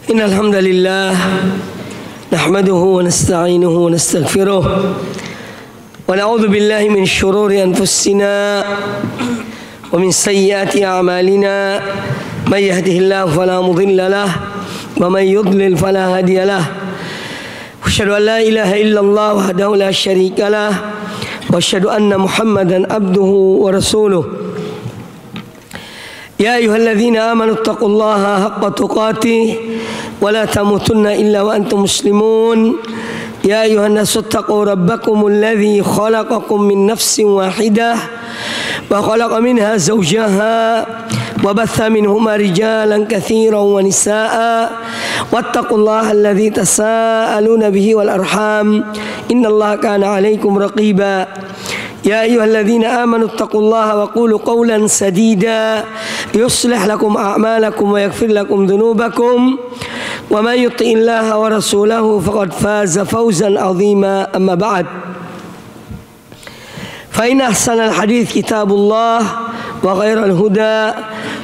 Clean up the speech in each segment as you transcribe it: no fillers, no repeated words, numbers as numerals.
إن الحمد لله نحمده ونستعينه ونستغفره ونعوذ بالله من شرور أنفسنا ومن سيئات أعمالنا من يهده الله فلا مضل له ومن يضلل فلا هادي له أشهد أن لا إله إلا الله وحده لا شريك له وأشهد أن محمدا عبده ورسوله يا أيها الذين آمنوا اتقوا الله حق تقاته ولا تموتن إلا وأنتم مسلمون يا أيها الناس اتقوا ربكم الذي خلقكم من نفس واحدة وخلق منها زوجها وبث منهما رجالا كثيرا ونساء واتقوا الله الذي تساءلون به والأرحام إن الله كان عليكم رقيبا يا أيها الذين آمنوا اتقوا الله وقولوا قولا سديدا يصلح لكم أعمالكم ويغفر لكم ذنوبكم ومن يطع الله ورسوله فقد فاز فوزا عظيما أما بعد فإن أحسن الحديث كتاب الله وخير الهدى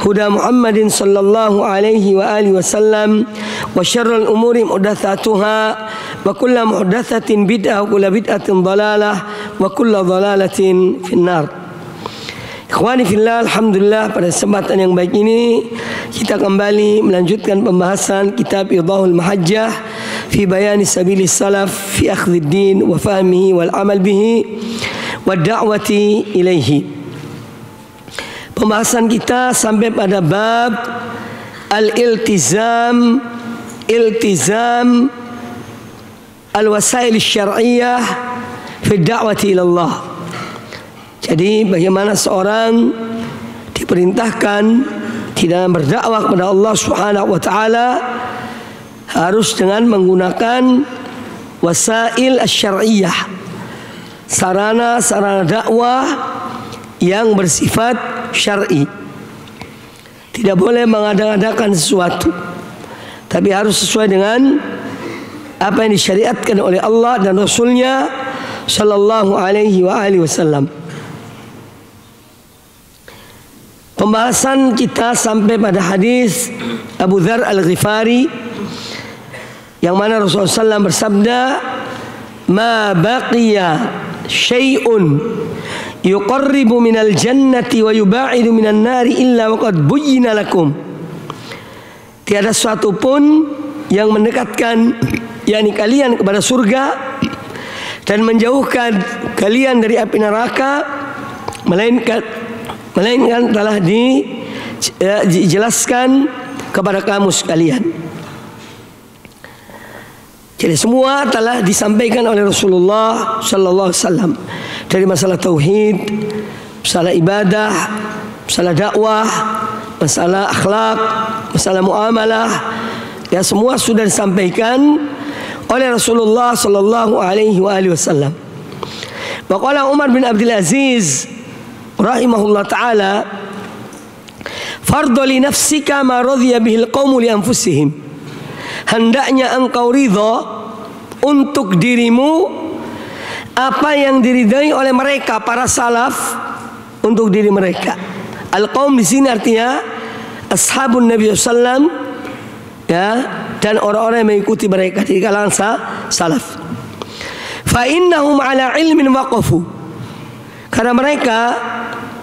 هدى محمد صلى الله عليه وآله وسلم وشر الأمور محدثاتها وكل محدثة بدعة وكل بدعة ضلالة وكل ضلالة في النار. Ikhwani fillah, alhamdulillah pada kesempatan yang baik ini kita kembali melanjutkan pembahasan kitab Idahul Mahajjah fi bayani sabilis salaf fi akhdhid din wa fahmihi wal amal bihi wa da'wati ilaihi. Pembahasan kita sampai pada bab al-iltizam al-wasail syar'iyyah fi da'wati ila Allah. Jadi bagaimana seorang diperintahkan di dalam berdakwah kepada Allah Subhanahu wa taala harus dengan menggunakan wasail asy-syar'iyyah, sarana-sarana dakwah yang bersifat syar'i. Tidak boleh mengada-adakan sesuatu, tapi harus sesuai dengan apa yang disyariatkan oleh Allah dan Rasulnya sallallahu alaihi wa alihi wasallam. Pembahasan kita sampai pada hadis Abu Dzar Al-Ghifari yang mana Rasulullah SAW bersabda, "Ma baqiya syai'un yuqarribu minal jannati wa yuba'idu minan nari illa waqad buyyina lakum." Tiada suatu pun yang mendekatkan yakni kalian kepada surga dan menjauhkan kalian dari api neraka melainkan telah dijelaskan kepada kamu sekalian. Jadi semua telah disampaikan oleh Rasulullah sallallahu alaihi wasallam, dari masalah tauhid, masalah ibadah, masalah dakwah, masalah akhlak, masalah muamalah, ya semua sudah disampaikan oleh Rasulullah sallallahu alaihi wasallam. Wa qala Umar bin Abdul Aziz rahimahullah ta'ala, "Fardhu li nafsika ma radhiya bihil qaumu li anfusihim." Hendaknya engkau ridha untuk dirimu apa yang diridai oleh mereka para salaf untuk diri mereka. Al-qaum di sini artinya ashabun Nabi sallam, ya, dan orang-orang yang mengikuti mereka di kalangan salaf. Fa innahum ala ilmin waqafu. Karena mereka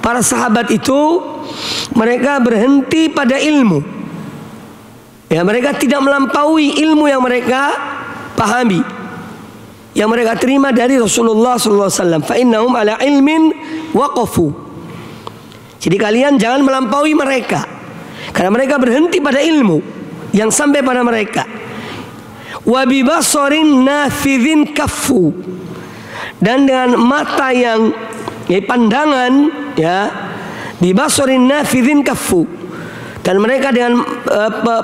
para sahabat itu mereka berhenti pada ilmu. Ya, mereka tidak melampaui ilmu yang mereka pahami, yang mereka terima dari Rasulullah SAW. Fa innahum ala ilmin waqafu. Jadi kalian jangan melampaui mereka, karena mereka berhenti pada ilmu yang sampai pada mereka. Wa bi basarin nafidhin kaffu. Dan dengan mata yang pandangan, ya, bi basarin nafidhin kaffu. Dan mereka dengan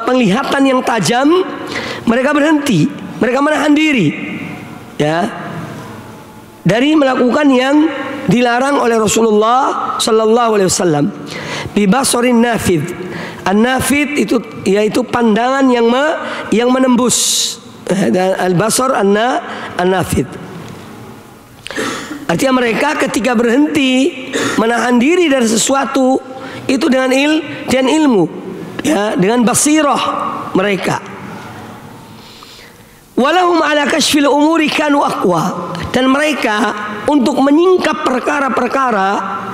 penglihatan yang tajam mereka berhenti, mereka menahan diri, ya, dari melakukan yang dilarang oleh Rasulullah sallallahu alaihi wasallam. Bi basarin nafid. An-nafid itu yaitu pandangan yang menembus. Dan al-basar an-nafid. Artinya mereka ketika berhenti menahan diri dari sesuatu itu dengan ilmu, ya, dengan basirah mereka. Walahum ala kashfil umuri kanu aqwa, dan mereka untuk menyingkap perkara-perkara,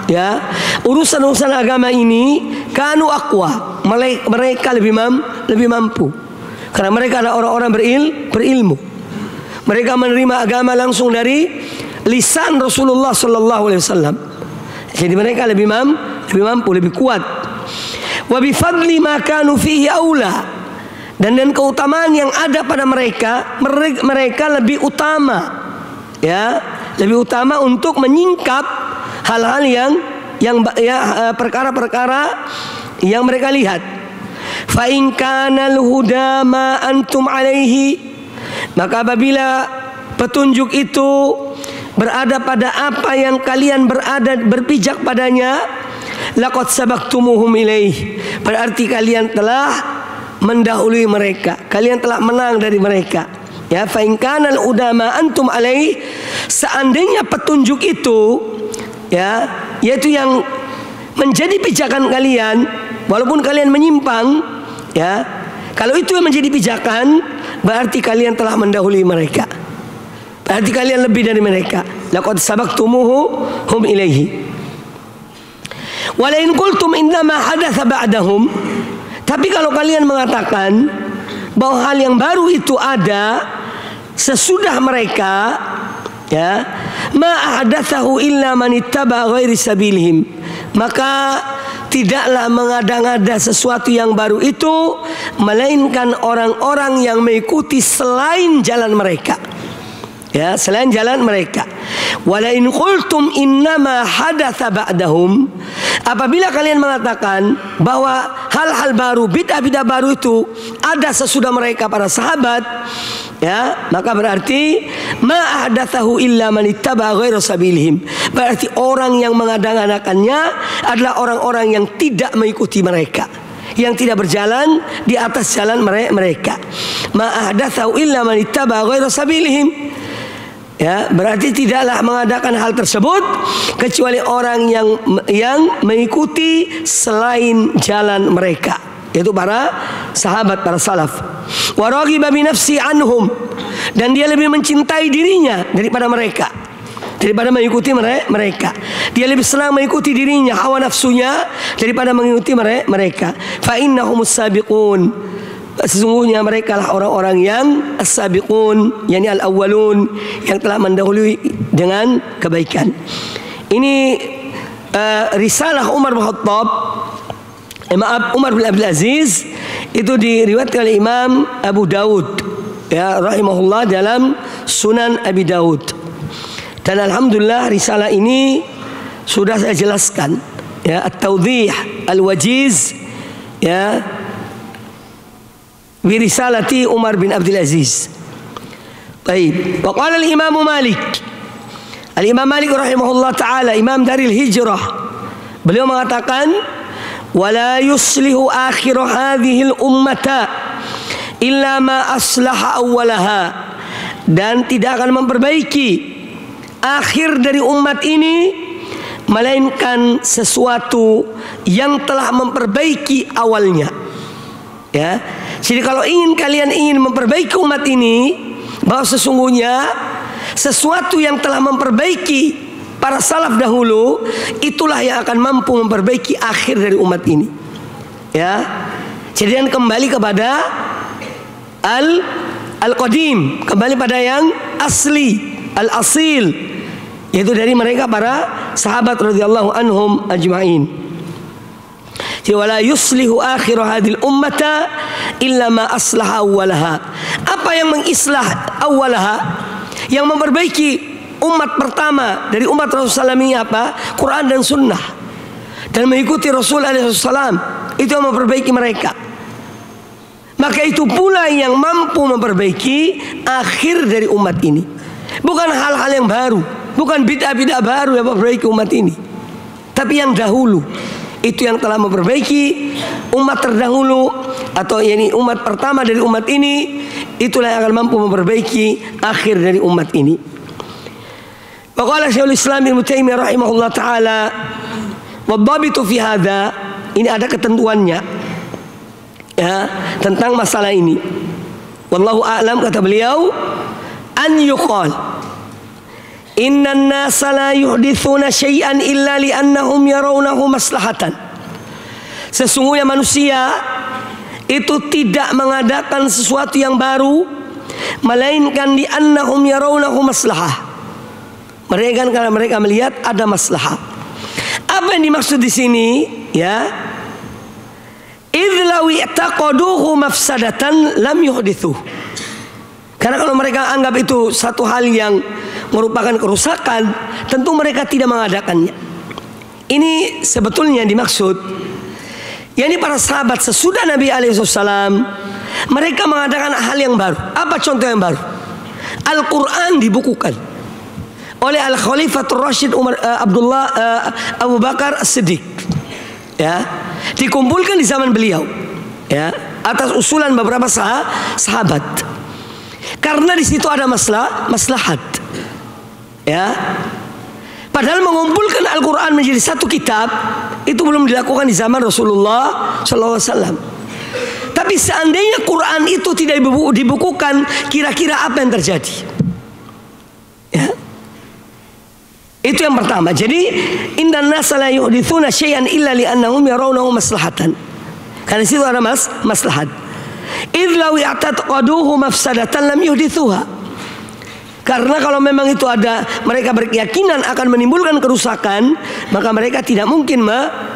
ya, urusan-urusan agama ini, kanu aqwa, mereka lebih mampu, karena mereka adalah orang-orang berilmu. Mereka menerima agama langsung dari lisan Rasulullah sallallahu alaihi wasallam. Jadi mereka lebih mampu, lebih kuat. Wa bi fadli ma kanu fihi aula, dan keutamaan yang ada pada mereka lebih utama, ya, lebih utama untuk menyingkap hal-hal yang perkara-perkara yang mereka lihat. Fa in kana al-huda ma antum alaihi, maka apabila petunjuk itu berada pada apa yang kalian berpijak padanya, laqad sabaktumuhum ilaih, berarti kalian telah mendahului mereka, kalian telah menang dari mereka. Ya, fa in kana al-udama antum alaih, seandainya petunjuk itu, ya, yaitu yang menjadi pijakan kalian, walaupun kalian menyimpang, ya, kalau itu yang menjadi pijakan, berarti kalian telah mendahului mereka, berarti kalian lebih dari mereka. Laqad sabaktumuhum ilaihi. Wala in qultum innama hadatsa ba'dahum, tapi kalau kalian mengatakan bahwa hal yang baru itu ada sesudah mereka, ya, ma ahdatsahu illa man ittaba ghairi sabilihim, maka tidaklah mengada-ngada sesuatu yang baru itu melainkan orang-orang yang mengikuti selain jalan mereka, ya, selain jalan mereka. Wala in qultum innama hadatsa ba'dahum, apabila kalian mengatakan bahwa hal-hal baru, bid'ah-bid'ah baru itu ada sesudah mereka para sahabat, ya, maka berarti ma ahdatsahu illa man ittaba ghaira sabilihim, berarti orang yang mengada-ngadakannya adalah orang-orang yang tidak mengikuti mereka, yang tidak berjalan di atas jalan mereka. Ma ahdatsahu illa man ittaba ghaira sabilihim, ya, berarti tidaklah mengadakan hal tersebut kecuali orang yang mengikuti selain jalan mereka, yaitu para sahabat, para salaf. Wa raghiba bi nafsi anhum, dan dia lebih mencintai dirinya daripada mereka, daripada mengikuti mereka. Dia lebih senang mengikuti dirinya, hawa nafsunya, daripada mengikuti mereka. Fa innahumus sabiqun, sesungguhnya mereka lah orang-orang yang as-sabiqun, yakni al-awwalun, yang telah mendahului dengan kebaikan. Ini risalah Umar bin Khattab, Umar bin Abdul Aziz, itu diriwayatkan oleh Imam Abu Dawud, ya, rahimahullah, dalam Sunan Abi Dawud. Dan alhamdulillah risalah ini sudah saya jelaskan, ya, at-tawdih al-wajiz, ya, bi risalati Umar bin Abdul Aziz. Baik, wa qala al-Imam Malik, al-Imam Malik rahimahullah taala, imam dari hijrah, beliau mengatakan, wala yuslihu akhir hadhihi al-ummata illa ma aslaha awwalaha, dan tidak akan memperbaiki akhir dari umat ini melainkan sesuatu yang telah memperbaiki awalnya, ya. Jadi kalau kalian ingin memperbaiki umat ini, bahwa sesungguhnya sesuatu yang telah memperbaiki para salaf dahulu, itulah yang akan mampu memperbaiki akhir dari umat ini, ya. Jadi kembali kepada al-qadim, kembali pada yang asli, al-asil, yaitu dari mereka para sahabat radhiyallahu anhum ajma'in. Wala yuslihu akhir hadil ummata illa ma aslaha awwalaha. Apa yang mengislah awwalaha, yang memperbaiki umat pertama dari umat Rasulullah ini apa? Quran dan Sunnah, dan mengikuti Rasul alaihissalam, itu yang memperbaiki mereka. Maka itu pula yang mampu memperbaiki akhir dari umat ini, bukan hal-hal yang baru, bukan bid'ah-bid'ah baru yang memperbaiki umat ini, tapi yang dahulu. Itu yang telah memperbaiki umat terdahulu, atau yakni umat pertama dari umat ini, itulah yang akan mampu memperbaiki akhir dari umat ini. Waqala Syekhul Islam Ibnu Taimiyah rahimahullah taala, wadhabitu fi hadza, ini ada ketentuannya, ya, tentang masalah ini. Wallahu a'lam, kata beliau, an yuqal innan nasa la yuhdithuna syai'an illa li'annahum yarawnahu maslahatan. Sesungguhnya manusia itu tidak mengadakan sesuatu yang baru melainkan li'annahum yarawnahu maslahah. Mereka karena mereka melihat ada maslahah. Apa yang dimaksud di sini? Ya, idz law i'taqaduhu mafsadatan lam yuhdithu. Karena kalau mereka anggap itu satu hal yang merupakan kerusakan, tentu mereka tidak mengadakannya. Ini sebetulnya dimaksud, yakni para sahabat sesudah Nabi alaihissalam, mereka mengadakan hal yang baru. Apa contoh yang baru? Al-Quran dibukukan oleh Al-Khalifatul Rashid Abu Bakar As-Siddiq, ya, dikumpulkan di zaman beliau, ya, atas usulan beberapa sahabat. Karena di situ ada maslahat, ya. Padahal mengumpulkan Al-Quran menjadi satu kitab itu belum dilakukan di zaman Rasulullah SAW. Tapi seandainya Quran itu tidak dibukukan, kira-kira apa yang terjadi? Ya. Itu yang pertama. Jadi innan nasa la yuhdithuna syai'an illa li'annahum yarawnahu maslahatan. Karena di situ ada maslahat. Idz law i'taqaduhu mafsadatan lam yuhdithuha. Karena kalau memang itu ada, mereka berkeyakinan akan menimbulkan kerusakan, maka mereka tidak mungkin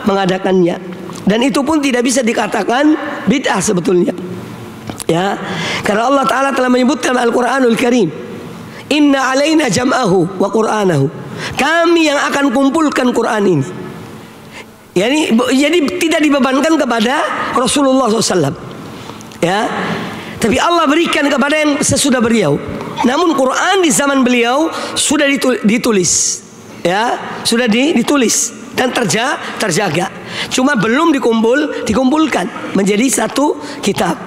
mengadakannya. Dan itu pun tidak bisa dikatakan bid'ah sebetulnya, ya. Karena Allah Ta'ala telah menyebutkan Al-Quranul Karim, inna alaina jam'ahu wa qur'anahu. Kami yang akan kumpulkan Quran ini. Jadi tidak dibebankan kepada Rasulullah SAW, ya. Tapi Allah berikan kepada yang sesudah beliau. Namun Quran di zaman beliau sudah ditulis, ya, sudah ditulis dan terjaga. Cuma belum dikumpulkan menjadi satu kitab.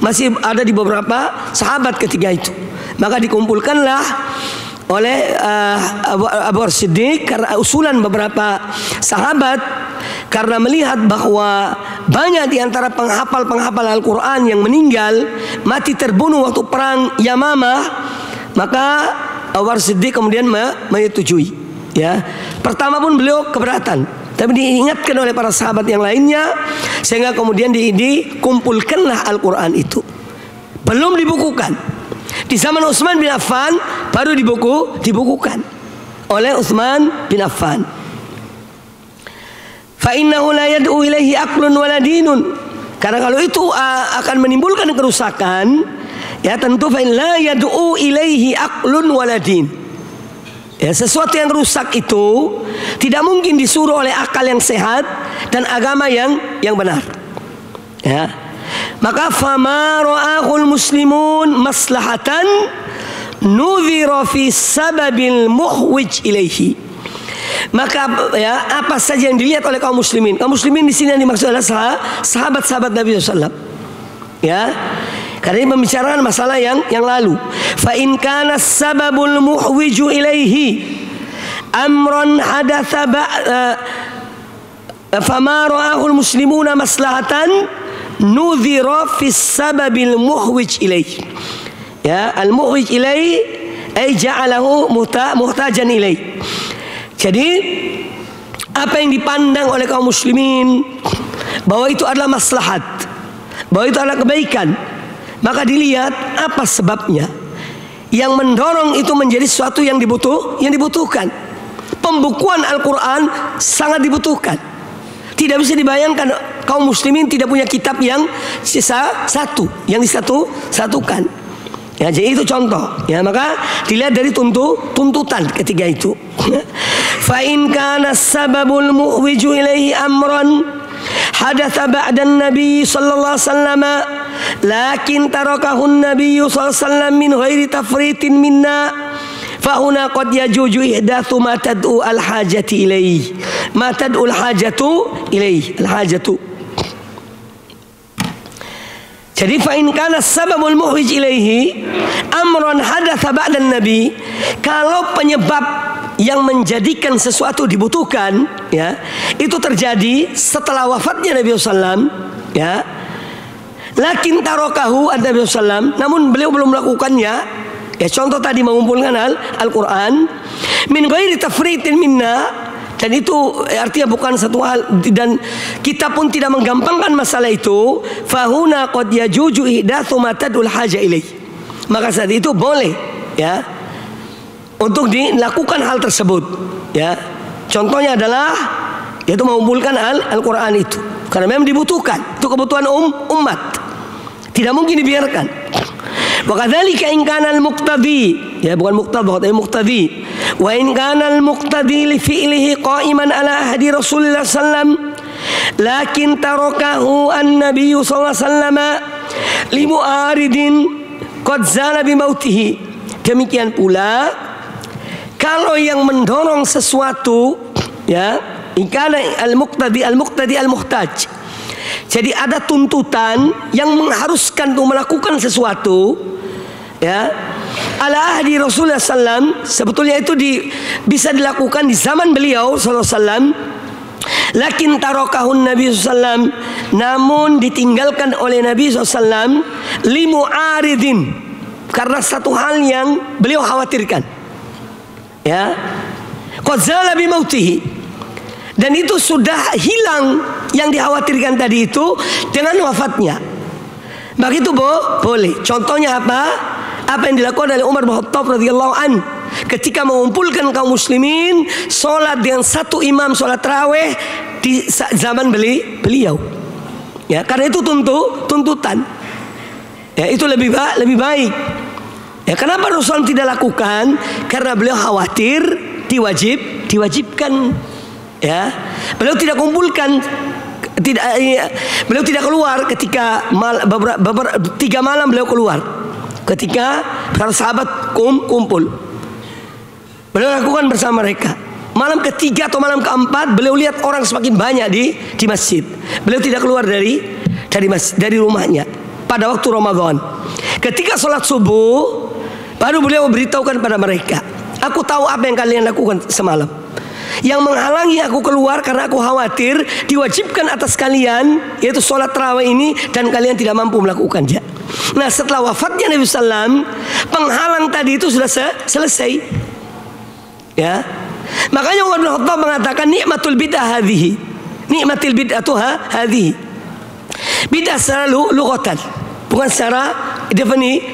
Masih ada di beberapa sahabat ketika itu. Maka dikumpulkanlah oleh Abu Bakar Siddiq karena usulan beberapa sahabat, karena melihat bahwa banyak di antara penghafal Al-Quran yang meninggal, mati terbunuh waktu perang Yamamah, maka Abu Bakar Siddiq kemudian menyetujui, ya. Pertama pun beliau keberatan, tapi diingatkan oleh para sahabat yang lainnya, sehingga kemudian dikumpulkanlah Al-Quran itu. Belum dibukukan. Di zaman Utsman bin Affan baru dibukukan oleh Utsman bin Affan. Fa innahu la yad'u ilaihi aqlun wala dinun. Karena kalau itu akan menimbulkan kerusakan, ya tentu fa la yad'u ilaihi aqlun wala din. Ya, sesuatu yang rusak itu tidak mungkin disuruh oleh akal yang sehat dan agama yang benar. Ya. Maka fama ra'ahul muslimun maslahatan nudhira fi sababil muhwij ilaihi. Maka ya, apa saja yang dilihat oleh kaum muslimin. Kaum muslimin di sini yang dimaksud adalah sahabat-sahabat Nabi SAW. Ya. Karena ini membicarakan masalah yang lalu. Fa in kana sababul muhwiju ilaihi amran hadatsa fama ra'ahul muslimuna maslahatan nudhira fi sababil muhwij ilaihi. Ya, al muhwij ilaihi ay ja'alahu muhtajan ilaihi. Jadi apa yang dipandang oleh kaum muslimin bahwa itu adalah maslahat, bahwa itu adalah kebaikan, maka dilihat apa sebabnya yang mendorong itu menjadi sesuatu yang dibutuhkan. Pembukuan Al-Quran sangat dibutuhkan. Tidak bisa dibayangkan kaum muslimin tidak punya kitab yang satu, yang disatukan. Ya, jadi itu contoh. Ya, maka dilihat dari tuntutan ketiga itu. Fa in kana sababul mu'wiju ilaihi amran hadatsa ba'da an-nabi sallallahu alaihi wasallam lakin tarakahu an-nabi sallallahu alaihi wasallam min ghairi tafritin minna fa huna qad yajuju ihdatsu ma tad'u al-hajati ilaihi ma tad'u al-hajatu ilaihi al-hajatu. Jadi fa in kana sababul muhwij ilaihi amran hadatsa ba'da an-nabi, kalau penyebab yang menjadikan sesuatu dibutuhkan, ya, itu terjadi setelah wafatnya Nabi SAW, ya. Lakin tarokahu Nabi SAW, namun beliau belum melakukannya. Ya, contoh tadi mengumpulkan Al-Quran min ghairi tafritin minna, dan itu artinya bukan satu hal, dan kita pun tidak menggampangkan masalah itu. Fahuna qad yajuju ihdatsu ma tadul haja ilaih, maka saat itu boleh ya untuk dilakukan hal tersebut ya. Contohnya adalah yaitu mengumpulkan Al-Quran itu karena memang dibutuhkan, itu kebutuhan umat, tidak mungkin dibiarkan. Wa kadzalika in kana al-muqtadi, ya bukan muqtadha tapi muqtadi, wa in kana al-muqtadi li fi'lihi qa'iman ala ahdi Rasulullah sallam lakin tarakahu an-nabiy sallallahu alaihi wasallam li mu'aridin qad zala bi mautihi. Demikian pula kalau yang mendorong sesuatu ya, in kana al-muqtadi al-muhtaj, jadi ada tuntutan yang mengharuskan untuk melakukan sesuatu ya, ala ahdi Rasulullah SAW, sebetulnya itu bisa dilakukan di zaman beliau SAW. Lakin tarokahun Nabi SAW, namun ditinggalkan oleh Nabi SAW limu aridin, karena satu hal yang beliau khawatirkan ya, qad zala bi mautihi, dan itu sudah hilang yang dikhawatirkan tadi itu dengan wafatnya. Maka itu boleh. Contohnya apa? Apa yang dilakukan oleh Umar bin Khattab radhiyallahu an ketika mengumpulkan kaum muslimin sholat dengan satu imam sholat tarawih di zaman beliau. Ya, karena itu tuntutan. Ya, itu lebih baik. Ya, kenapa Rasul tidak lakukan? Karena beliau khawatir diwajibkan. Ya, beliau tidak kumpulkan, beliau tidak keluar ketika 3 malam beliau keluar ketika para sahabat kumpul. Beliau lakukan bersama mereka. Malam ketiga atau malam keempat beliau lihat orang semakin banyak di masjid. Beliau tidak keluar dari rumahnya pada waktu Ramadan. Ketika sholat subuh baru beliau beritahukan pada mereka, aku tahu apa yang kalian lakukan semalam. Yang menghalangi aku keluar karena aku khawatir diwajibkan atas kalian, yaitu sholat tarawih ini, dan kalian tidak mampu melakukannya. Nah, setelah wafatnya Nabi SAW, penghalang tadi itu sudah selesai. Ya, makanya Umar bin Khattab mengatakan nikmatul bid'ah hadhihi, nikmatul bid'atu hadhihi. Bid'ah secara lughatan, bukan secara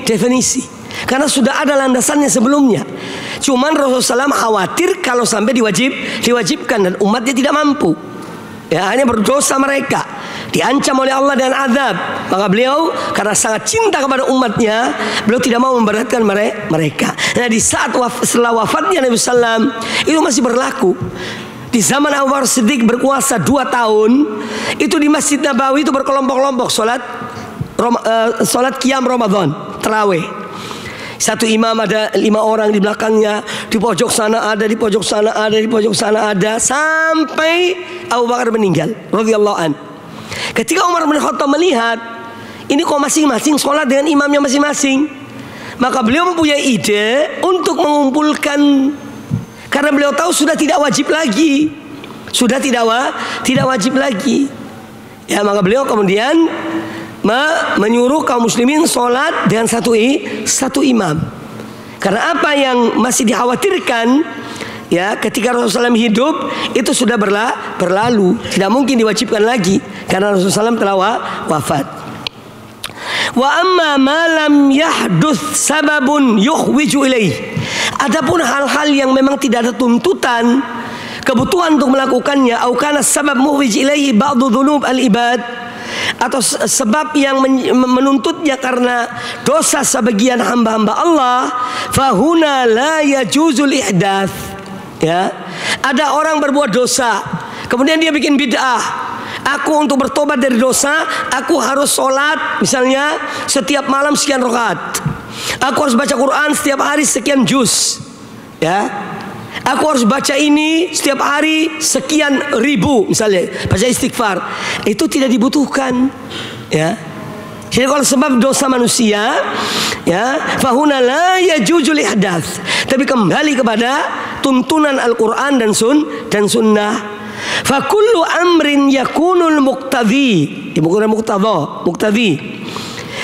definisi. Karena sudah ada landasannya sebelumnya. Cuman Rasulullah SAW khawatir kalau sampai diwajibkan dan umatnya tidak mampu. Ya, hanya berdosa mereka, diancam oleh Allah dengan azab. Maka beliau karena sangat cinta kepada umatnya, beliau tidak mau memberatkan mereka. Nah, di saat setelah wafatnya Nabi SAW itu masih berlaku. Di zaman Abu Bakar Siddiq berkuasa 2 tahun, itu di Masjid Nabawi itu berkelompok-kelompok sholat qiyam Ramadan, tarawih. Satu imam ada 5 orang di belakangnya, di pojok sana ada, di pojok sana ada, di pojok sana ada, sampai Abu Bakar meninggal radhiyallahu an. Ketika Umar bin Khattab melihat ini kok masing-masing sholat dengan imamnya masing-masing, maka beliau mempunyai ide untuk mengumpulkan, karena beliau tahu sudah tidak wajib lagi, tidak wajib lagi. Ya, maka beliau kemudian menyuruh kaum muslimin sholat dengan satu imam. Karena apa yang masih dikhawatirkan ya ketika Rasulullah SAW hidup itu sudah berlalu, tidak mungkin diwajibkan lagi karena Rasulullah SAW telah wafat. Wa amma ma lam yahduth sababun yukhwiju ilaih. Adapun hal-hal yang memang tidak ada tuntutan, kebutuhan untuk melakukannya, au kana sabab mukhwij ilaihi ba'du dzunub al-ibad, atau sebab yang menuntutnya karena dosa sebagian hamba-hamba Allah, fahuna la yajuzul ihdats. Ya, ada orang berbuat dosa, kemudian dia bikin bid'ah. Aku untuk bertobat dari dosa, aku harus sholat misalnya setiap malam sekian rakaat. Aku harus baca Quran setiap hari sekian juz. Ya, aku harus baca ini setiap hari sekian ribu, misalnya baca istighfar. Itu tidak dibutuhkan. Ya, jadi kalau sebab dosa manusia, ya, fahuna la yajuzul ihdats. Tapi kembali kepada tuntunan Al-Quran dan Sunnah. Fakullu amrin yakunul muqtadi, bukan muqtadha, muqtadi.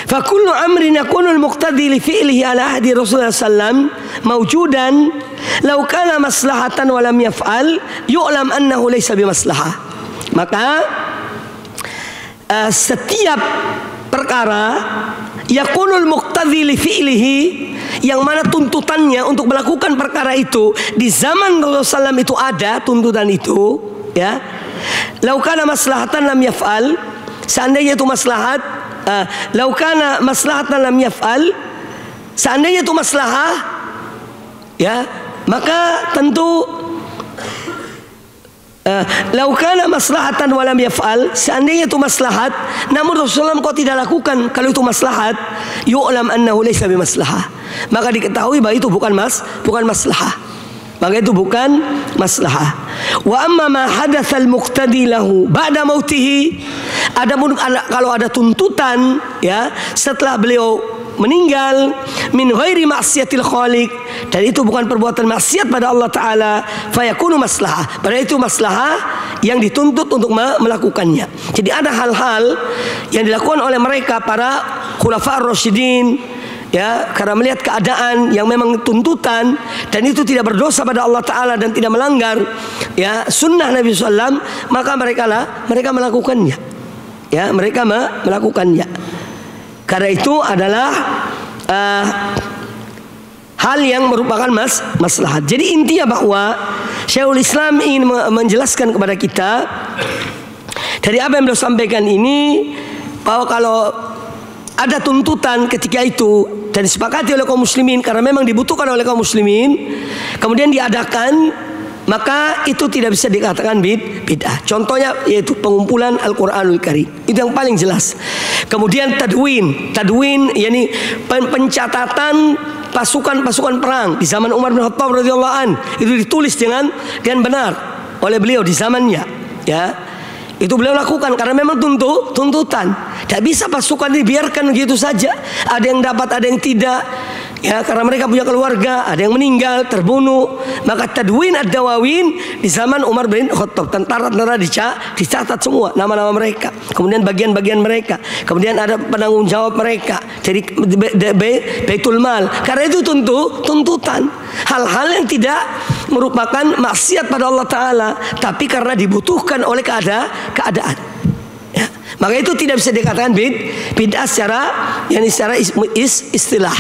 Fa kullu amrin yakunu al-muqtadi li fi'lihi ala ahdi Rasulullah sallam mawjudan law kana maslahatan wa lam yaf'al yu'lam annahu laysa bimaslahah. Maka setiap perkara yakunul muqtadhi li fi'lihi, yang mana tuntutannya untuk melakukan perkara itu di zaman Rasulullah SAW itu ada tuntutan itu, ya. Laukana maslahatan lam yaf'al, seandainya itu maslahat, laukana maslahatan lam yaf'al, seandainya itu maslahah, ya, maka tentu laukana maslahatan walam yaf'al, seandainya itu maslahat namun Rasulullah kok tidak lakukan, kalau itu maslahat yu'lam annahu laysa bimaslahah, maka diketahui bahwa itu bukan maslahah, maka itu bukan maslahah. Wa amma ma hadatsal muqtadi lahu ba'da mautihi, adapun kalau ada tuntutan, ya, setelah beliau meninggal, min ghairi maksiatil khaliq, dan itu bukan perbuatan maksiat pada Allah Ta'ala, fayakunu maslahah, pada itu maslahah yang dituntut untuk melakukannya. Jadi ada hal-hal yang dilakukan oleh mereka para khulafa ar-rasyidin, ya, karena melihat keadaan yang memang tuntutan dan itu tidak berdosa pada Allah Ta'ala dan tidak melanggar, ya, sunnah Nabi SAW, maka mereka melakukannya, ya, mereka melakukannya. Karena itu adalah hal yang merupakan maslahat. Jadi intinya bahwa Syekhul Islam ingin menjelaskan kepada kita dari apa yang beliau sampaikan ini, bahwa kalau ada tuntutan ketika itu dan disepakati oleh kaum muslimin karena memang dibutuhkan oleh kaum muslimin, kemudian diadakan, maka itu tidak bisa dikatakan bid'ah. Contohnya yaitu pengumpulan Al-Quranul Karim, itu yang paling jelas. Kemudian tadwin, yakni pencatatan pasukan perang di zaman Umar bin Khattab radhiyallahu an, itu ditulis dengan benar oleh beliau di zamannya, ya. Itu beliau lakukan karena memang tuntutan. Tidak bisa pasukan dibiarkan begitu saja. Ada yang dapat, ada yang tidak. Ya, karena mereka punya keluarga, ada yang meninggal, terbunuh. Maka tadwin ad-dawawin di zaman Umar bin Khattab, tentara-tentara dicatat semua nama-nama mereka, kemudian bagian-bagian mereka, kemudian ada penanggung jawab mereka dari Baitul Mal. Karena itu tuntutan hal-hal yang tidak merupakan maksiat pada Allah Ta'ala, tapi karena dibutuhkan oleh keadaan, ya. Maka itu tidak bisa dikatakan bid'ah secara istilah,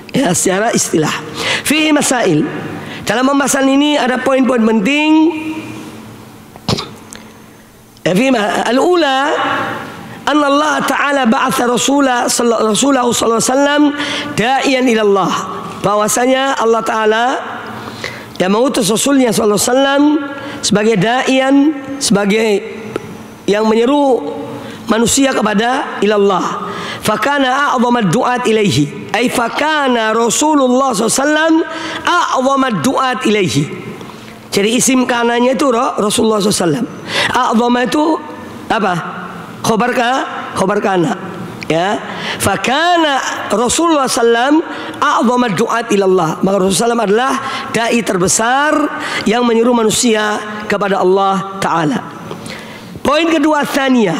ya, secara istilah. Fi masail, dalam pembahasan ini ada poin-poin penting. Al-ula anna Allah Ta'ala ba'atha Rasulahu sallallahu alaihi wasallam da'iyan ila Allah, bahwasanya Allah Ta'ala yang mengutus Rasulnya sallallahu alaihi wasallam sebagai da'iyan, sebagai yang menyeru manusia kepada ilallah. Fakana a'zamad du'at ilaihi, ay fakana Rasulullah SAW a'zamad du'at ilaihi. Jadi isim kananya itu Rasulullah SAW. A'zama itu apa? Khobar kana, ya. Fakana Rasulullah SAW a'zamad du'at ilallah, maka Rasulullah SAW adalah dai terbesar yang menyeru manusia kepada Allah Ta'ala. Poin kedua, tsaniyah,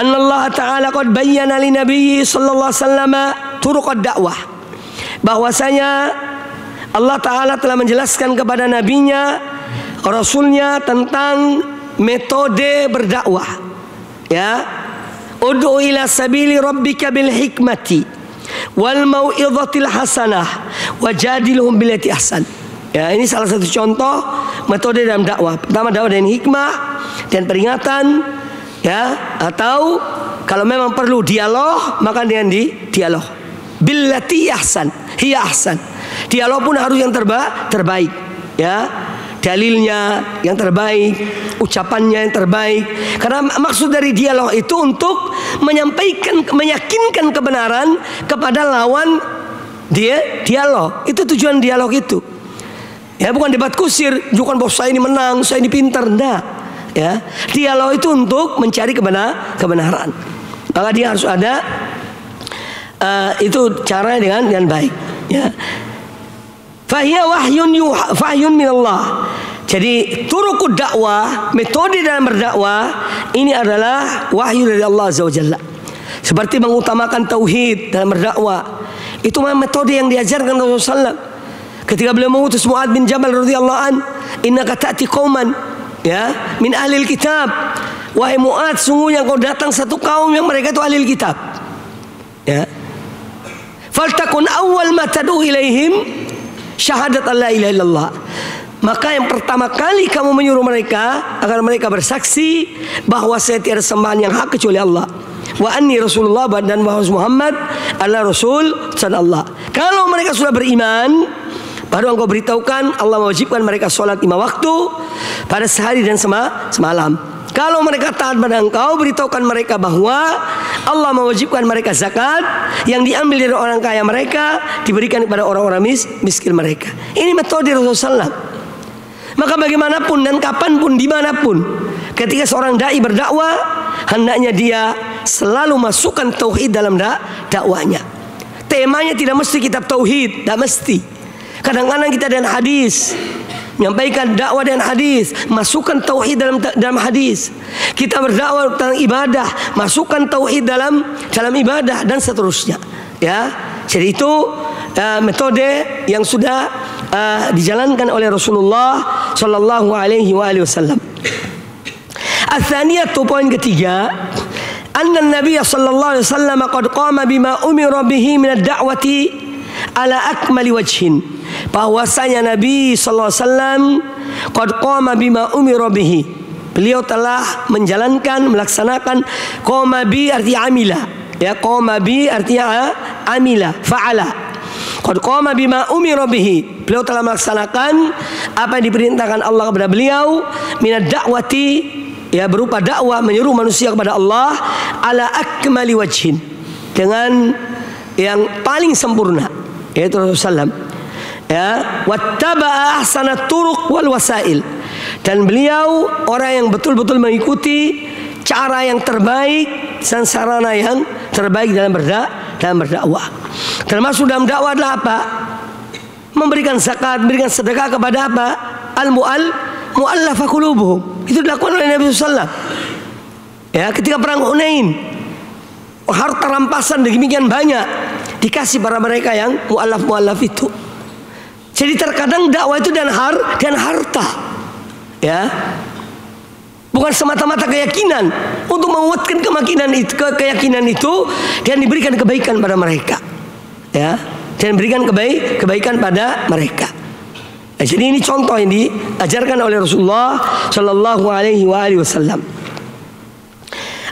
anna Allah Ta'ala qad bayyana li nabiyyi sallallahu alaihi wasallam turuqad dakwah, bahwasanya Allah Ta'ala telah menjelaskan kepada nabinya, rasulnya, tentang metode berdakwah, ya. Ud'u ila sabili rabbika bil hikmati wal mau'izatil hasanah wajadilhum billati ahsan. Ya, ini salah satu contoh metode dalam dakwah. Pertama, dakwah dengan hikmah dan peringatan, ya, atau kalau memang perlu dialog, maka dengan dialog. Billati ahsan, hiya ahsan. Dialog pun harus yang terbaik, ya. Dalilnya yang terbaik, ucapannya yang terbaik. Karena maksud dari dialog itu untuk meyakinkan kebenaran kepada lawan dialog. Itu tujuan dialog itu. Ya, bukan debat kusir, bukan bahwa saya ini menang, saya ini pintar, enggak. Ya, dialog itu untuk mencari kebenaran. Maka dia harus ada itu caranya dengan baik, ya. Fahiya wahyun minallah. Jadi turuqud dakwah, metode dalam berdakwah ini adalah wahyu dari Allah Azza wa Jalla. seperti mengutamakan tauhid dalam berdakwah. Itu metode yang diajarkan Rasulullah SAW. Ketika beliau mengutus Mu'adz bin Jabal radhiyallahu an, innaka ta'ti qauman ya min ahlil kitab. Wahai Mu'adz, sungguhnya kau datang satu kaum yang mereka itu ahlil kitab. Ya. Faltakun awwal ma tad'u ilaihim syahadat alla ilaha illallah. Maka yang pertama kali kamu menyuruh mereka agar mereka bersaksi bahwa saya tiada sembahan yang hak kecuali Allah. Wa anni Rasulullah, dan bahwa Muhammad adalah Rasul Allah. Kalau mereka sudah beriman, baru engkau beritahukan Allah mewajibkan mereka sholat 5 waktu pada sehari dan semalam. Kalau mereka taat pada engkau, beritahukan mereka bahwa Allah mewajibkan mereka zakat yang diambil dari orang kaya mereka diberikan kepada orang-orang miskin mereka. Ini metode Rasulullah SAW. Maka bagaimanapun dan kapanpun, dimanapun, ketika seorang dai berdakwah, hendaknya dia selalu masukkan tauhid dalam dakwahnya. Temanya tidak mesti kitab tauhid, tidak mesti. Kadang-kadang kita dan hadis, menyampaikan dakwah dan hadis, masukkan tauhid dalam hadis. Kita berdakwah tentang ibadah, masukkan tauhid dalam ibadah, dan seterusnya. Ya, jadi itu metode yang sudah dijalankan oleh Rasulullah Shallallahu Alaihi Wasallam. Ats-tsaniyatu, poin ketiga, anna Nabi sallallahu alaihi wasallam qad qama bima umira bihi min ad-da'wati ala akmali wajhin. Bahwasanya Nabi sallallahu alaihi wasallam qad qama bima umira bihi. Beliau telah menjalankan, melaksanakan. Qama bi artinya amila. Ya, qama bi artinya amila, fa'ala. Qad qama bima umira bihi. Beliau telah melaksanakan apa yang diperintahkan Allah kepada beliau min ad-da'wati, ya, berupa dakwah, menyuruh manusia kepada Allah ala akmali wajhin, dengan yang paling sempurna, yaitu Rasulullah SAW. Ya, wattaba'a ahsanat turuq wal wasail, dan beliau orang yang betul-betul mengikuti cara yang terbaik dan sarana yang terbaik dalam berdakwah. Termasuk dalam dakwah adalah apa? Memberikan zakat, memberikan sedekah kepada apa? Mu'allafah qulubuhum. Itu dilakukan oleh Nabi SAW. Ya, ketika perang Hunain, harta rampasan demikian banyak dikasih para mereka yang mu'allaf itu. Jadi terkadang dakwah itu dan harta, ya, bukan semata-mata keyakinan. Untuk menguatkan keyakinan itu, dan diberikan kebaikan pada mereka, ya, dan berikan kebaikan pada mereka. Jadi ini contoh yang diajarkan oleh Rasulullah Shallallahu Alaihi Wasallam.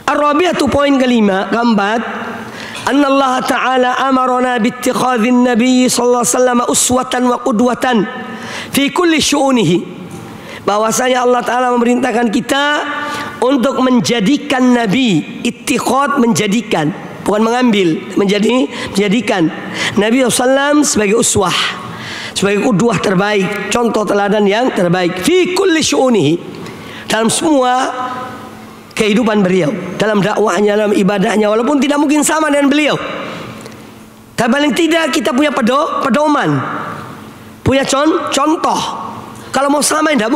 Ar-rabi'atu, poin keempat, anna Allah Ta'ala amarona bittikhadhin Nabi Sallallahu Alaihi Wasallam uswatan wa qudwatan fi kulli syu'unihi. Bahwasanya Allah Ta'ala memerintahkan kita untuk menjadikan Nabi, ittikhad, menjadikan, bukan mengambil, menjadikan Nabi SAW sebagai uswah, sebagai qudwah terbaik, contoh teladan yang terbaik, fi kulli syu'unihi, dalam semua kehidupan beliau, dalam dakwahnya, dalam ibadahnya, walaupun tidak mungkin sama dengan beliau, tapi paling tidak kita punya pedoman, punya contoh. Kalau mau sama tidak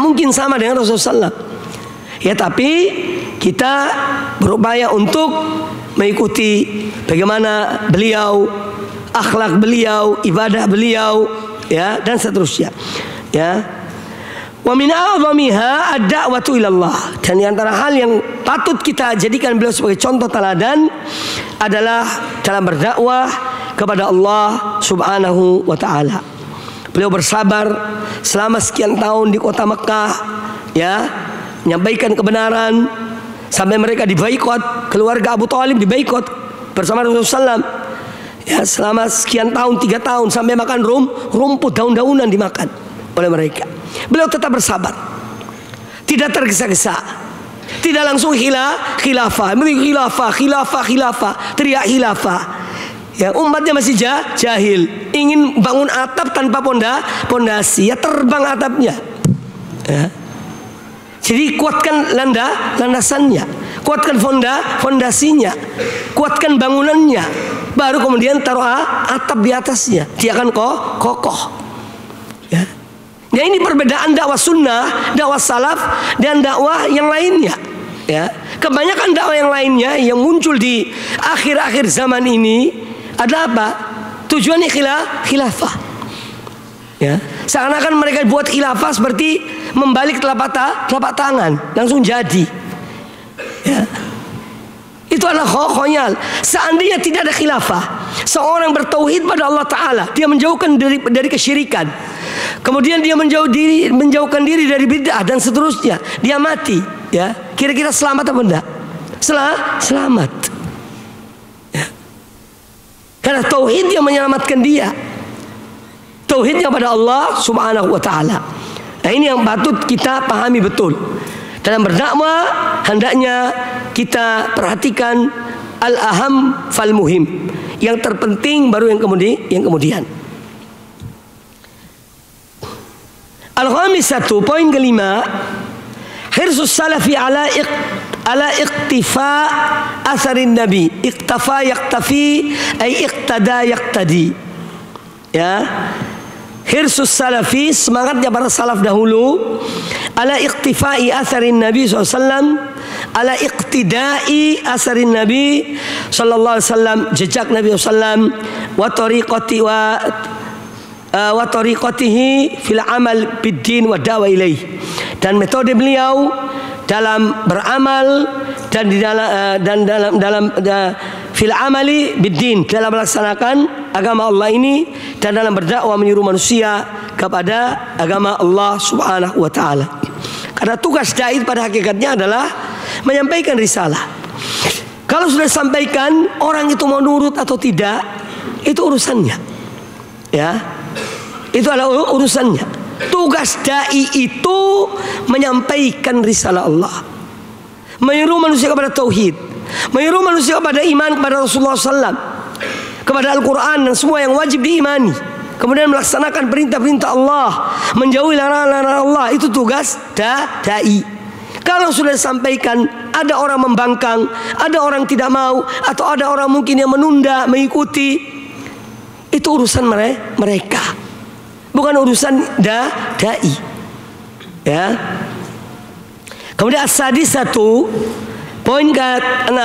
mungkin sama dengan Rasulullah SAW. Ya, tapi kita berupaya untuk mengikuti bagaimana beliau, akhlak beliau, ibadah beliau, ya, dan seterusnya. Ya. Wa min a'zamiha ad-da'watu ila Allah. Dan di antara hal yang patut kita jadikan beliau sebagai contoh teladan adalah dalam berdakwah kepada Allah Subhanahu wa taala. Beliau bersabar selama sekian tahun di kota Mekah, ya, menyampaikan kebenaran sampai mereka dibaikot, keluarga Abu Thalib dibaikot bersama Rasulullah SAW. Ya, selama sekian tahun, 3 tahun, sampai makan rumput, daun-daunan dimakan oleh mereka. Beliau tetap bersabar, tidak tergesa-gesa, tidak langsung khilafah, teriak khilafah. Ya, umatnya masih jahil, ingin bangun atap tanpa pondasi, ya terbang atapnya. Ya. Jadi kuatkan landasannya, kuatkan fondasinya, kuatkan bangunannya, baru kemudian taruh atap di atasnya, dia akan kokoh. Ya. Ya, ini perbedaan dakwah sunnah, dakwah salaf, dan dakwah yang lainnya. Ya, kebanyakan dakwah yang lainnya yang muncul di akhir-akhir zaman ini adalah apa? Tujuannya khilafah. Ya, seakan-akan mereka buat khilafah seperti membalik telapak tangan, langsung jadi. Ya. Itu adalah khonyal. Seandainya tidak ada khilafah, seorang bertauhid pada Allah Ta'ala, dia menjauhkan dari kesyirikan, kemudian dia menjauhkan diri dari bid'ah dan seterusnya, dia mati, ya, kira-kira selamat apa enggak? Selamat, ya. Karena tauhid yang menyelamatkan dia, tauhidnya pada Allah Subhanahu wa Ta'ala. Nah, ini yang patut kita pahami betul. Dalam berdakwah hendaknya kita perhatikan al-aham fal muhim, yang terpenting baru yang kemudian. Al-khamisatu, poin kelima, hirsus salafi ala iqtifa asarin nabi. Iqtafa yaktafi ay iqtada yaktadi. Ya, hirsus salafi, semangatnya para salaf dahulu, ala iqtifai asarin nabi SAW, ala iqtidai asarin nabi sallallahu alaihi wasallam, jejak Nabi SAW, wa tariqatihi fil amal biddin wa da'wa ilaih, dan metode beliau dalam beramal dan di dalam fil amali biddin, dalam melaksanakan agama Allah ini, dan dalam berdakwah menyuruh manusia kepada agama Allah Subhanahu wa Ta'ala. Karena tugas dai pada hakikatnya adalah menyampaikan risalah. Kalau sudah disampaikan, orang itu mau nurut atau tidak, itu urusannya. Ya, itu adalah urusannya. Tugas dai itu menyampaikan risalah Allah, menyuruh manusia kepada tauhid, menyuruh manusia kepada iman kepada Rasulullah SAW, kepada Al-Quran dan semua yang wajib diimani, kemudian melaksanakan perintah-perintah Allah, menjauhi larangan-larangan Allah. Itu tugas dai. Kalau sudah disampaikan, ada orang membangkang, ada orang tidak mau, atau ada orang mungkin yang menunda mengikuti, itu urusan mereka, bukan urusan dai. Ya. Kemudian as-sadisatu, poin ke-6,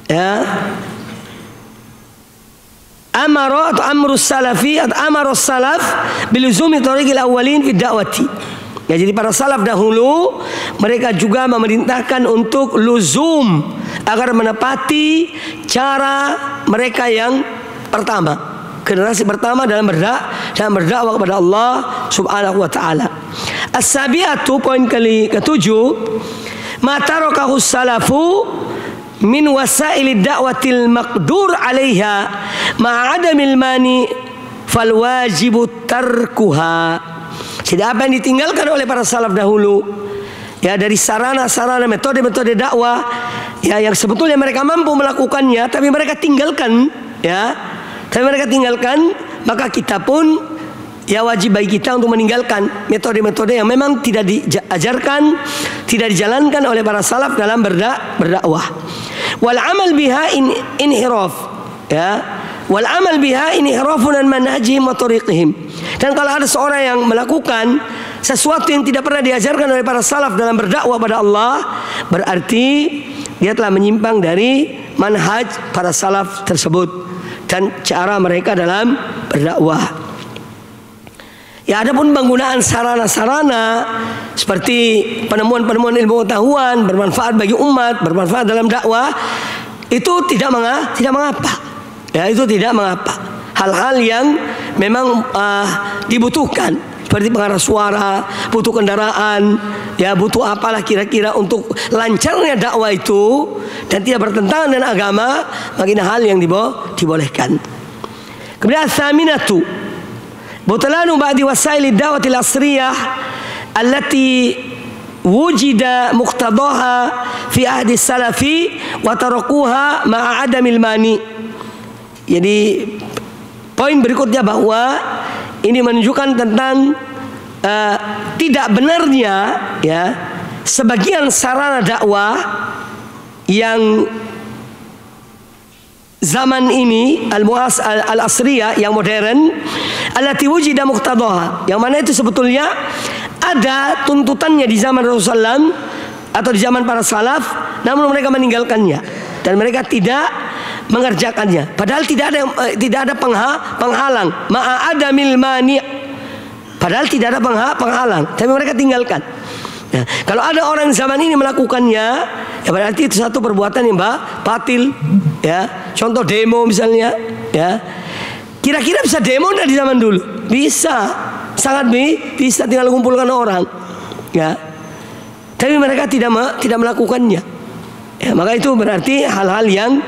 ya, amara atau amrus salafi atau amarus salaf biluzumi thariqil awwalin fi da'wati. Ya, jadi para salaf dahulu mereka juga memerintahkan untuk luzum, agar menepati cara mereka yang pertama, generasi pertama dalam berdakwah kepada Allah Subhanahu wa Ta'ala. As-sabiatu, poin ke-7, ma tarakahu salafu min wasailid da'watil maqdur 'alaiha ma'adamil mani fal wajibu tarkuha. Jadi apa yang ditinggalkan oleh para salaf dahulu, ya, dari sarana-sarana metode-metode dakwah, ya, yang sebetulnya mereka mampu melakukannya tapi mereka tinggalkan, ya, maka kita pun, ya, wajib bagi kita untuk meninggalkan metode-metode yang memang tidak diajarkan, tidak dijalankan oleh para salaf dalam berdakwah. Wal amal biha inhiraf, ya, wal amal biha inhirafun an manhajihim wa tariqihim. Dan kalau ada seorang yang melakukan sesuatu yang tidak pernah diajarkan oleh para salaf dalam berdakwah pada Allah, berarti dia telah menyimpang dari manhaj para salaf tersebut dan cara mereka dalam berdakwah. Ya, adapun penggunaan sarana-sarana seperti penemuan-penemuan ilmu pengetahuan bermanfaat bagi umat, bermanfaat dalam dakwah, itu tidak mengapa. Ya, itu tidak mengapa. Hal-hal yang memang dibutuhkan, seperti pengarah suara, butuh kendaraan, ya, butuh apalah kira-kira untuk lancarnya dakwah itu dan tidak bertentangan dengan agama, bagi hal yang dibolehkan. Kemudian as-saminatu, butlanu ba'di wasailid da'watil asriyah allati wujida muqtadaha fi ahdi salafi wa tarakuha ma'a adamil mani. Jadi poin berikutnya bahwa ini menunjukkan tentang tidak benarnya, ya, sebagian sarana dakwah yang zaman ini al-asriyah, yang modern, allati wujida muqtadaha, yang mana itu sebetulnya ada tuntutannya di zaman Rasulullah SAW, atau di zaman para salaf, namun mereka meninggalkannya dan mereka tidak mengerjakannya. Padahal tidak ada penghalang. Ma'adamil mani'. Padahal tidak ada penghalang, tapi mereka tinggalkan. Nah, kalau ada orang zaman ini melakukannya, ya berarti itu satu perbuatan yang batil. Ya, contoh demo misalnya. Ya, kira-kira bisa demo enggak di zaman dulu? Bisa, sangat bisa, tinggal kumpulkan orang. Ya, tapi mereka tidak melakukannya. Ya, maka itu berarti hal-hal yang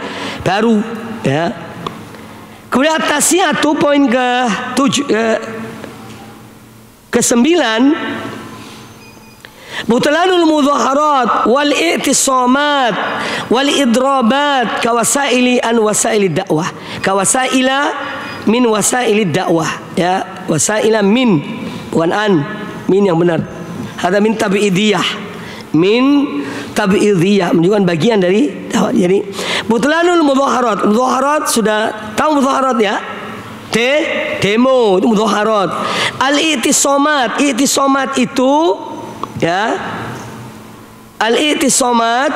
baru. Ya. Kemudian atasnya tuh poin ke-9, butlanul mudhaharat wal i'tisamat wal idrabat kawasaili an wasaili dakwah. Kawasaila min wasaili dakwah, ya, wasaila min bukan an, min yang benar. Ada min tabi'idiyah, min tabi'idiyah menunjukkan bagian dari dakwah. Jadi butlanul mudhaharat, mudhaharat sudah tahu mudhaharat ya, demo itu mudhaharat. Al-i'tisamat, i'tisamat itu ya, al-i'tisamat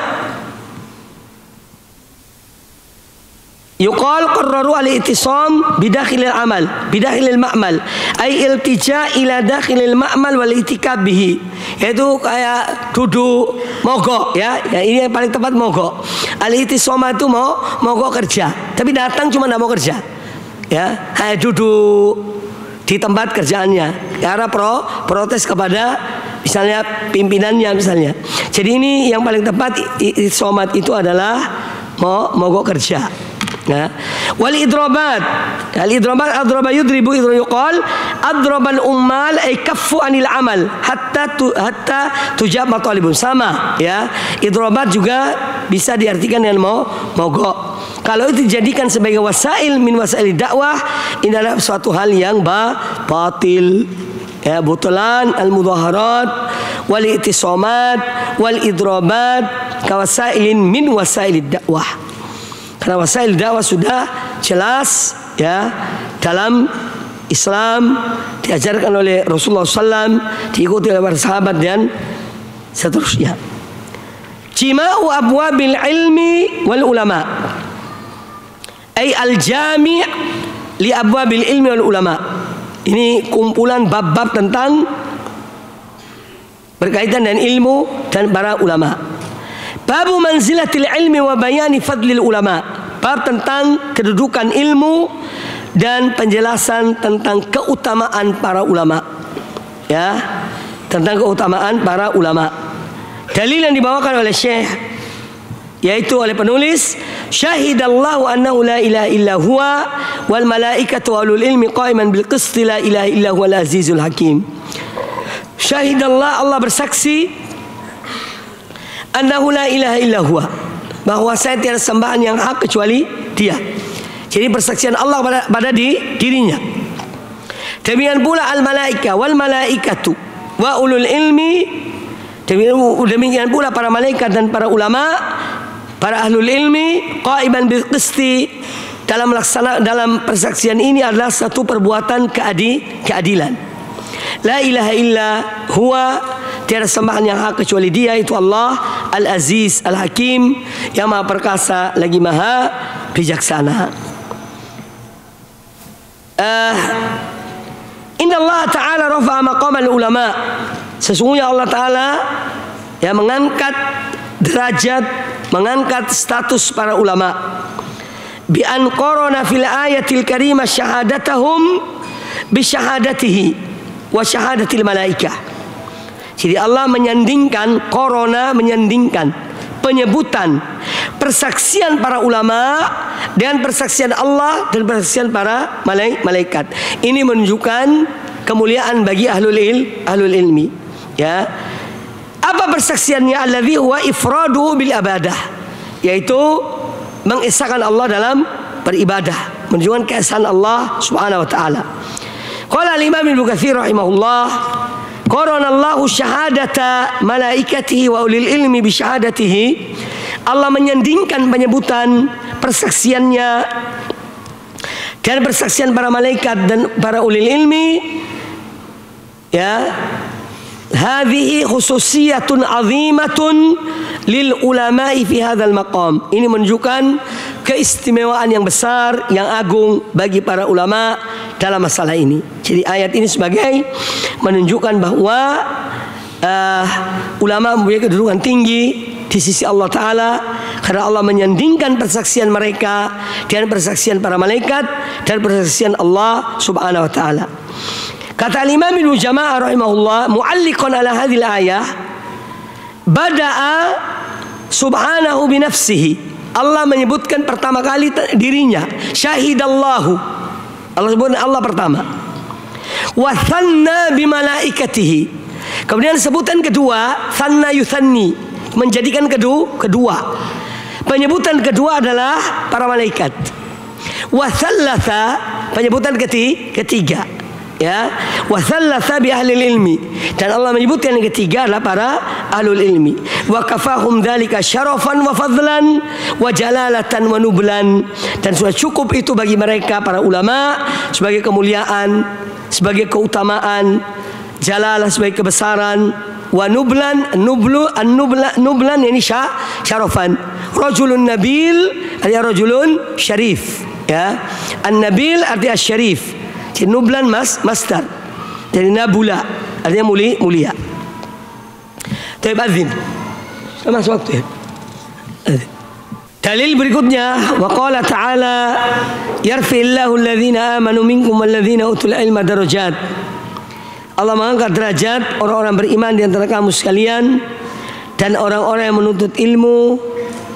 yuqal qarraru al-i'tisam bidakhilil amal, bidakhilil ma'mal, ay iltija ila dakhilil ma'mal wal itikab bihi, yaitu kayak duduk mogok ya. Ya, ini yang paling tepat, mogok. Al-i'tisam itu mogok kerja, tapi datang cuma enggak mau kerja. Ya, kayak duduk di tempat kerjaannya karena protes kepada misalnya pimpinannya misalnya. Jadi ini yang paling tepat, i'tisamat itu adalah mogok kerja. Ya. Wal idrabat, al idrabat adraba yudribu yuqal adrabal ummal ay kaffu anil amal hatta tujab matalibun, sama ya. Idrabat juga bisa diartikan dengan mogok. Kalau itu dijadikan sebagai wasail min wasail dakwah, ini adalah suatu hal yang batil. Ya, butlan al mudhaharat wal i'tisamat wal idrabat kawasailin min wasail dakwah. Karena wasail dakwah sudah jelas ya dalam Islam, diajarkan oleh Rasulullah SAW, diikuti oleh para sahabat dan seterusnya. Jima'u abwabil ilmi wal ulama, ay al-jami' li abwabil ilmi wal ulama. Ini kumpulan bab-bab tentang berkaitan dengan ilmu dan para ulama. Babu manzilatil ilmi wa bayani fadlil ulama. Bab tentang kedudukan ilmu dan penjelasan tentang keutamaan para ulama. Ya, tentang keutamaan para ulama. Dalil yang dibawakan oleh Syekh, yaitu oleh penulis, syahidallahu annahu la ilaha illa huwa wal malaikatu wa ulul ilmi qa'iman bil qisti la ilaha illa huwal azizul hakim. Syahidallah, Allah bersaksi, annahu la ilaha illa huwa, bahwa saya tiada sembahan yang hak kecuali Dia. Jadi persaksian Allah pada dirinya. Demikian pula al malaika wal malaikatu wa ulul ilmi, demikian pula para malaikat dan para ulama, para ahlul ilmi, qaiman bil qisti, dalam persaksian ini adalah satu perbuatan keadilan. La ilaha illa huwa, tiada sembahan yang hak kecuali Dia, itu Allah Al-Aziz Al-Hakim, yang Maha Perkasa lagi Maha Bijaksana. Inna Allah Ta'ala rafa'a maqamal ulama, sesungguhnya Allah Ta'ala yang mengangkat derajat, mengangkat status para ulama. Bi an qarana fil ayatil karimah syahadatahum bi syahadatihi wa syahadatil malaikah. Jadi Allah menyandingkan, korona menyandingkan penyebutan persaksian para ulama dan persaksian Allah dan persaksian para malaikat. Ini menunjukkan kemuliaan bagi ahlul ilmi. Ya. Apa persaksiannya? Alladzi huwa ifraduhu bil ibadah, yaitu mengesahkan Allah dalam beribadah, menunjukkan keesaan Allah Subhanahu wa taala. Qala al-Imam Ibnu Katsir rahimahullah, qarana Allahu syahadata malaikatihi wa ulil ilmi bi syahadatihi. Allah menyandingkan penyebutan persaksiannya dan persaksian para malaikat dan para ulil ilmi, ya, hadhihi khususiyatun azimatun lil ulama'i fi hadzal maqam. Ini menunjukkan keistimewaan yang besar, yang agung bagi para ulama dalam masalah ini. Jadi ayat ini sebagai menunjukkan bahwa ulama mempunyai kedudukan tinggi di sisi Allah Ta'ala, karena Allah menyandingkan persaksian mereka dengan persaksian para malaikat dan persaksian Allah Subhanahu Wa Ta'ala. Kata Imam Ibnu Jama'ah rahimahullah, mu'alliqan ala hadhil ayah, bada'a subhanahu binafsihi. Allah menyebutkan pertama kali dirinya, syahidallahu. Allah sebutkan Allah pertama. Wa thanna bimalaikatihi. Kemudian sebutan kedua, thanna yuthanni, menjadikan kedua. Penyebutan kedua adalah para malaikat. Wa thalatha, penyebutan ketiga. Ya, wa thalatha bi ahli ilmi, dan Allah menyebutkan yang ketiga adalah para ahlul ilmi. Wa kafahum dzalika syarafan wa fadlan wa jalalatan wa nublan, dan sudah cukup itu bagi mereka para ulama sebagai kemuliaan, sebagai keutamaan, jalalah sebagai kebesaran, wa nublan, nublan ini syarafan. Rajulun nabil artinya rajulun syarif, ya. An-nabil artinya syarif. Jadi nublan masdar. Jadi nabula artinya mulia. Taib azin. Sama waktu ya. Dalil berikutnya, wa qala ta'ala yarfa'illahu alladhina amanu minkum walladhina utul ilma darajat. Allah mengangkat derajat orang-orang beriman di antara kamu sekalian dan orang-orang yang menuntut ilmu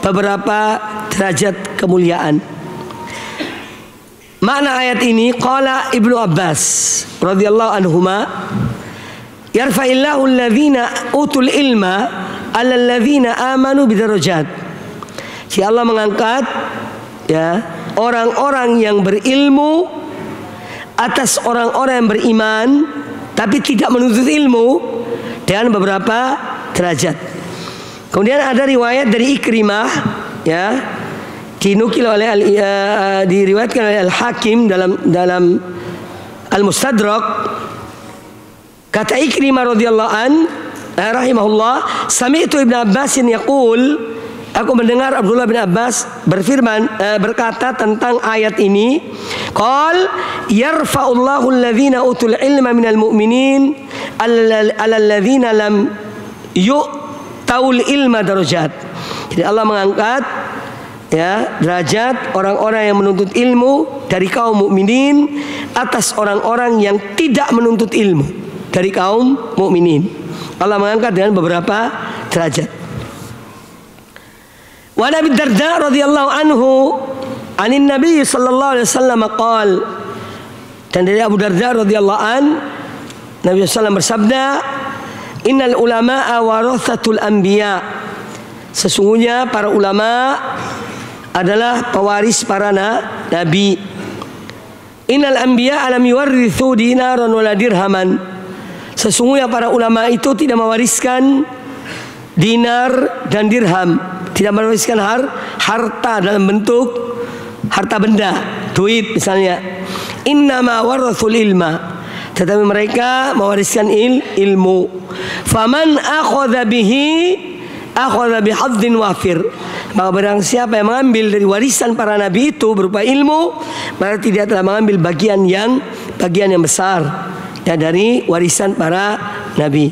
beberapa derajat kemuliaan. Makna ayat ini, qala Ibnu Abbas radhiyallahu anhuma, yarfa'illahu alladhina utul ilma 'ala alladhina amanu bidarajat. Si Allah mengangkat, ya, orang-orang yang berilmu atas orang-orang yang beriman tapi tidak menuntut ilmu dengan beberapa derajat. Kemudian ada riwayat dari Ikrimah, ya, dinukil oleh diriwayatkan oleh Al-Hakim dalam Al-Mustadrak. Kata Ikrimah radhiyallahu rahimahullah, sami'tu Ibnu Abbas yaqul, aku mendengar Abdullah bin Abbas berkata tentang ayat ini, qal yarfa'ullahu alladhina utul ilma minal mu'minin alladhina lam yu'taul ilma darajat. Jadi Allah mengangkat, ya, derajat orang-orang yang menuntut ilmu dari kaum mukminin atas orang-orang yang tidak menuntut ilmu dari kaum mukminin. Allah mengangkat dengan beberapa derajat. Wa Abi Darda radhiyallahu anhu anin Nabi sallallahu alaihi wasallam qaal, dan dari Abu Darda radhiyallahu Nabi sallallahu bersabda, innal ulama'a warathatul anbiya, sesungguhnya para ulama adalah pewaris para nabi. Innal anbiya alam yuwarrithu dinaran wala dirhaman, sesungguhnya para ulama itu tidak mewariskan dinar dan dirham, tidak mewariskan harta dalam bentuk harta benda, duit misalnya. Innama warathul ilma, tetapi mereka mewariskan ilmu. Faman akhadha bihi akhadha bihadzin wafir, maka barang siapa yang mengambil dari warisan para nabi itu berupa ilmu, maka dia telah mengambil bagian yang besar, ya, dari warisan para nabi.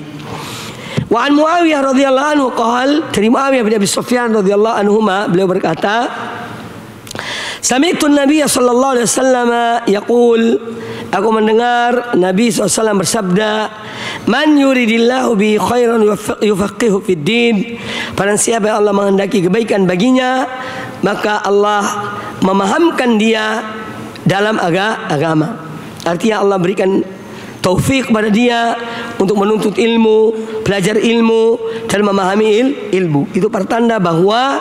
Wa an Muawiyah radhiyallahu anhu qal, dari Muawiyah bin Abi Sufyan radhiyallahu anhuma, beliau berkata, sami'tu an-nabiy sallallahu alaihi wasallam yaqul, aku mendengar Nabi SAW bersabda, man yuridillahu bi khairan yufaqihu fid din, barang siapa yang Allah menghendaki kebaikan baginya, maka Allah memahamkan dia dalam agama. Artinya Allah berikan taufik kepada dia untuk menuntut ilmu, belajar ilmu, dan memahami ilmu. Itu pertanda bahwa,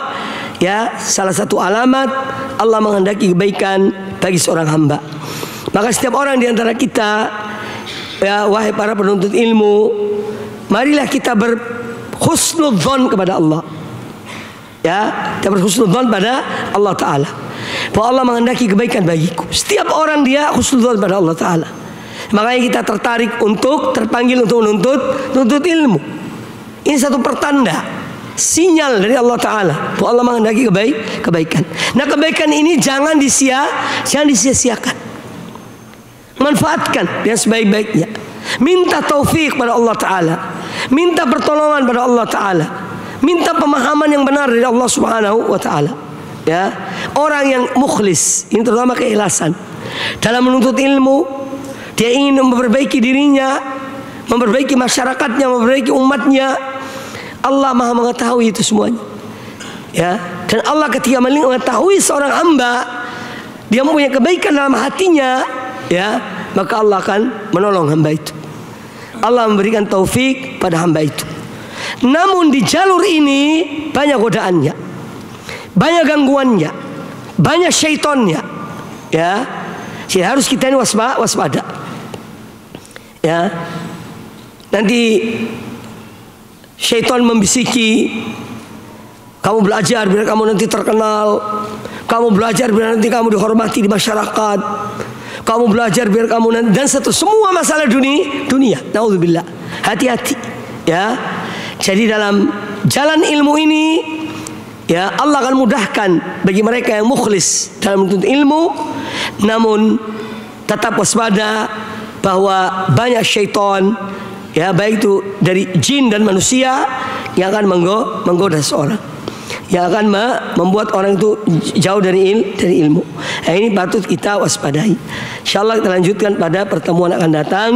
ya, salah satu alamat Allah menghendaki kebaikan bagi seorang hamba. Maka setiap orang di antara kita, ya, wahai para penuntut ilmu, marilah kita berhusnudzon kepada Allah. Ya, kita berhusnudzon pada Allah Ta'ala, bahwa Allah menghendaki kebaikan bagiku. Setiap orang dia husnudzon pada Allah Ta'ala. Makanya kita tertarik terpanggil untuk menuntut ilmu. Ini satu pertanda, sinyal dari Allah Ta'ala bahwa Allah menghendaki kebaikan. Nah, kebaikan ini jangan disia-siakan. Manfaatkan yang sebaik-baiknya. Minta taufik pada Allah Ta'ala, minta pertolongan pada Allah Ta'ala, minta pemahaman yang benar dari Allah Subhanahu wa Ta'ala. Ya, orang yang mukhlis, ini terutama keikhlasan dalam menuntut ilmu, dia ingin memperbaiki dirinya, memperbaiki masyarakatnya, memperbaiki umatnya. Allah Maha mengetahui itu semuanya. Ya, dan Allah ketika mengetahui seorang hamba, dia mempunyai kebaikan dalam hatinya, ya, maka Allah akan menolong hamba itu. Allah memberikan taufik pada hamba itu. Namun di jalur ini banyak godaannya, banyak gangguannya, banyak syaitonnya. Ya, jadi harus kita ini waspada. Ya, nanti syaitan membisiki, kamu belajar biar kamu nanti terkenal, kamu belajar biar nanti kamu dihormati di masyarakat, kamu belajar biar kamu nanti, dan semua masalah dunia. Naudzubillah. Hati-hati. Ya. Jadi dalam jalan ilmu ini, ya, Allah akan mudahkan bagi mereka yang mukhlis dalam menuntut ilmu, namun tetap waspada bahwa banyak syaitan, ya, baik itu dari jin dan manusia, yang akan menggoda seorang, yang akan membuat orang itu jauh dari ilmu. Nah, ini patut kita waspadai. Insyaallah kita lanjutkan pada pertemuan akan datang.